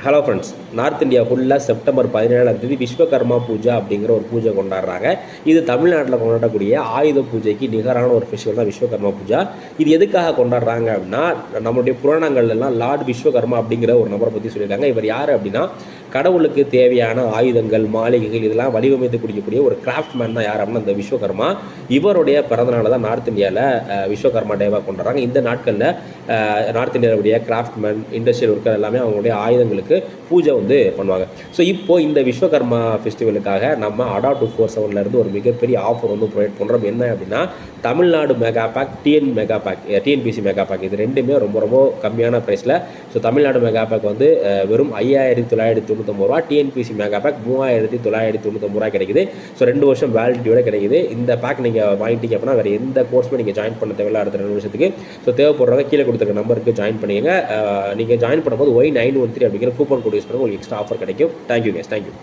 Hello friends, north India ஃபுல்லாக September 17 Vishwakarma Pooja அப்படிங்கிற ஒரு பூஜை கொண்டாடுறாங்க. இது தமிழ்நாட்டில் கொண்டாடக்கூடிய ஆயுத பூஜைக்கு நிகரான ஒரு ஃபெஸ்டிவல் தான் விஸ்வகர்மா பூஜா. இது எதுக்காக கொண்டாடுறாங்க அப்படின்னா, நம்மளுடைய புராணங்கள்லாம் லார்ட் விஸ்வகர்மா அப்படிங்கிற ஒரு நபரை பற்றி சொல்லியிருக்காங்க. இவர் யார் அப்படின்னா, கடவுளுக்கு தேவையான ஆயுதங்கள், மாளிகைகள் இதெல்லாம் வடிவமைத்து கொடுக்கக்கூடிய ஒரு கிராஃப்ட்மேன் தான் யார் அப்படின்னா அந்த விஸ்வகர்மா. இவருடைய பிறந்தநாள் தான் நார்த் இந்தியாவில் விஸ்வகர்மா டேவாக கொண்டாடுறாங்க. இந்த நாட்களில் நார்த் இந்தியாவுடைய கிராஃப்ட்மேன், இண்டஸ்ட்ரியல் ஒர்க்கர் எல்லாமே அவங்களுடைய ஆயுதங்களுக்கு பூஜை பண்ணுவாங்க. ஸோ இப்போது இந்த விஸ்வகர்மா ஃபெஸ்டிவலுக்காக நம்ம அடா 247 ஒரு மிகப்பெரிய ஆஃபர் ப்ரொவைட் பண்ணுறோம். என்ன அப்படின்னா, Tamil Nadu mega pack, TNPSC mega pack, இது ரெண்டுமே ரொம்ப ரொம்ப கம்மியான ப்ரைஸில். ஸோ தமிழ்நாடு மெகா பேக் வெறும் 5,999 ரூபா, டிஎன்பிசி மெகா பேக் 3,999 ரூபா கிடைக்குது. ஸோ 2 வருஷம் வேலிடிட்டியோட கிடைக்குது. இந்த பேக் நீங்கள் வாங்கிட்டீங்க அப்படின்னா வேறு எந்த கோர்ஸுமே நீங்கள் ஜாயின் பண்ண தேவையில்லை அடுத்த 2 வருஷத்துக்கு. ஸோ தேவைப்படுறவங்க கீழே கொடுத்துருக்க நம்பருக்கு ஜாயின் பண்ணிங்க. நீங்கள் ஜாயின் பண்ணும்போது Y913 அப்படிங்கிற கூப்பன் கோட் யூஸ் பண்ணி உங்களுக்கு எக்ஸ்ட்ரா ஆஃபர் கிடைக்கும். Thank you guys, thank you.